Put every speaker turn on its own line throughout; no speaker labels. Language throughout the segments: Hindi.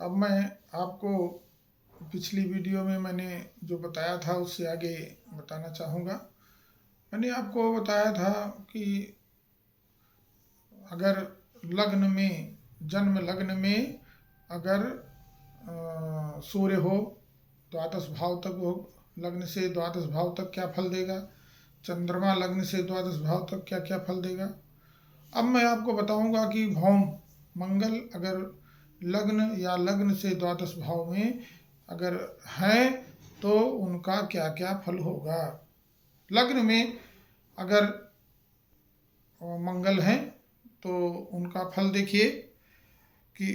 अब मैं आपको पिछली वीडियो में मैंने जो बताया था उससे आगे बताना चाहूँगा। मैंने आपको बताया था कि अगर लग्न में, जन्म लग्न में अगर सूर्य हो, द्वादश भाव तक हो, लग्न से द्वादश भाव तक क्या फल देगा, चंद्रमा लग्न से द्वादश भाव तक क्या क्या फल देगा। अब मैं आपको बताऊंगा कि भौम मंगल अगर लग्न या लग्न से द्वादश भाव में अगर हैं तो उनका क्या क्या फल होगा। लग्न में अगर मंगल हैं तो उनका फल देखिए कि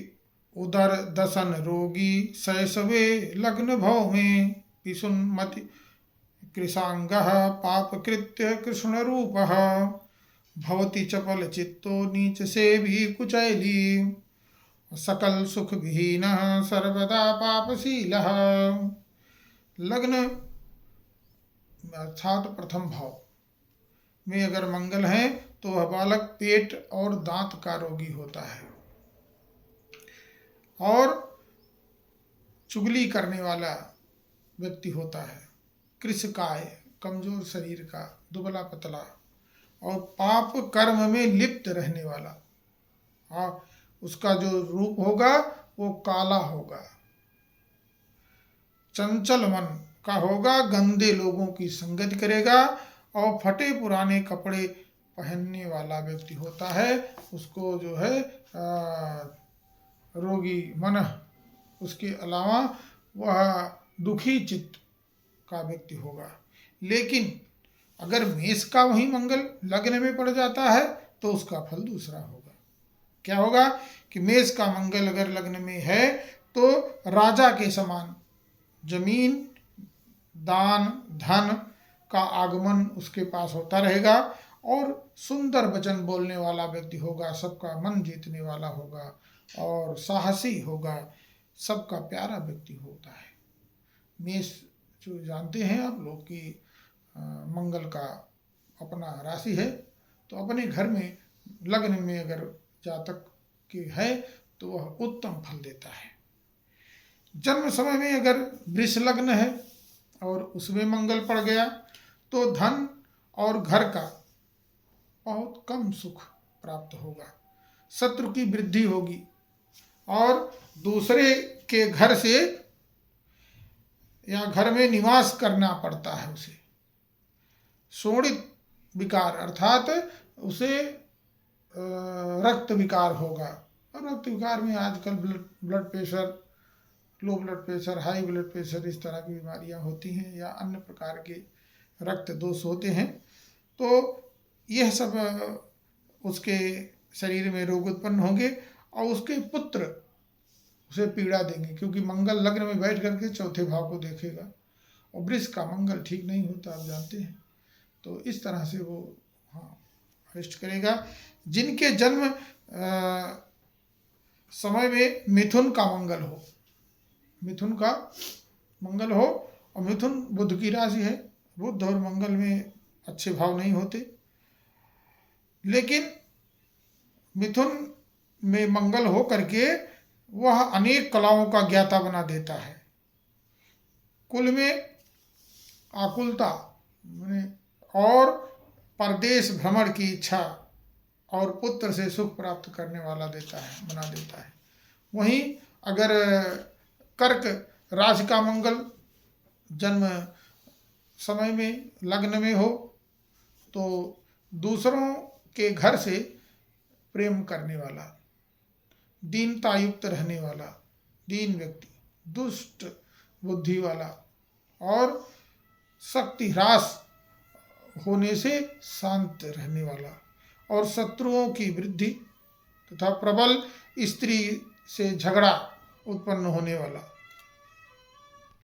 उदर दसन रोगी शैशवे लग्न भव में पिशुन्मति कृशांगः पापकृत्य कृष्ण रूपः भवति चपल चित्तो नीच से भी कुचैली सकल सुख विहीन सर्वदा पापशीलः। लग्न अर्थात प्रथम भाव में अगर मंगल है तो वह बालक पेट और दांत का रोगी होता है और चुगली करने वाला व्यक्ति होता है, कृशकाय कमजोर शरीर का, दुबला पतला और पाप कर्म में लिप्त रहने वाला। और उसका जो रूप होगा वो काला होगा, चंचल मन का होगा, गंदे लोगों की संगति करेगा और फटे पुराने कपड़े पहनने वाला व्यक्ति होता है। उसको जो है रोगी मन, उसके अलावा वह दुखी चित्त का व्यक्ति होगा। लेकिन अगर मेष का वही मंगल लग्न में पड़ जाता है तो उसका फल दूसरा होगा। क्या होगा कि मेष का मंगल अगर लग्न में है तो राजा के समान जमीन, दान, धन का आगमन उसके पास होता रहेगा और सुंदर वचन बोलने वाला व्यक्ति होगा, सबका मन जीतने वाला होगा और साहसी होगा, सबका प्यारा व्यक्ति होता है। मेष जो जानते हैं आप लोग कि मंगल का अपना राशि है, तो अपने घर में लग्न में अगर जातक की है तो वह उत्तम फल देता है। जन्म समय में अगर वृष लग्न है और उसमें मंगल पड़ गया तो धन और घर का बहुत कम सुख प्राप्त होगा, शत्रु की वृद्धि होगी और दूसरे के घर से या घर में निवास करना पड़ता है उसे। शोणित विकार अर्थात उसे रक्त विकार होगा। और रक्त विकार में आजकल blood pressure, low blood pressure, high blood pressure, इस तरह की बीमारियां होती हैं या अन्य प्रकार के रक्त दोष होते हैं। तो यह सब उसके शरीर में रोग उत्पन्न होंगे और उसके पुत्र उसे पीड़ा देंगे, क्योंकि मंगल लग्न में बैठ करके चौथे भाव को देखेगा और वृष का मंगल ठीक नहीं होता, आप जानते हैं। तो इस तरह से वो अरिष्ट करेगा। जिनके जन्म समय में मिथुन का मंगल हो, मिथुन का मंगल हो, और मिथुन बुध की राशि है, बुध और मंगल में अच्छे भाव नहीं होते, लेकिन मिथुन में मंगल हो करके वह अनेक कलाओं का ज्ञाता बना देता है। कुल में आकुलता और परदेश भ्रमण की इच्छा और पुत्र से सुख प्राप्त करने वाला देता है, बना देता है। वहीं अगर कर्क राशि का मंगल जन्म समय में लग्न में हो तो दूसरों के घर से प्रेम करने वाला, दीनता युक्त रहने वाला, दीन व्यक्ति, दुष्ट बुद्धि वाला और शक्ति ह्रास होने से शांत रहने वाला और शत्रुओं की वृद्धि तथा प्रबल स्त्री से झगड़ा उत्पन्न होने वाला,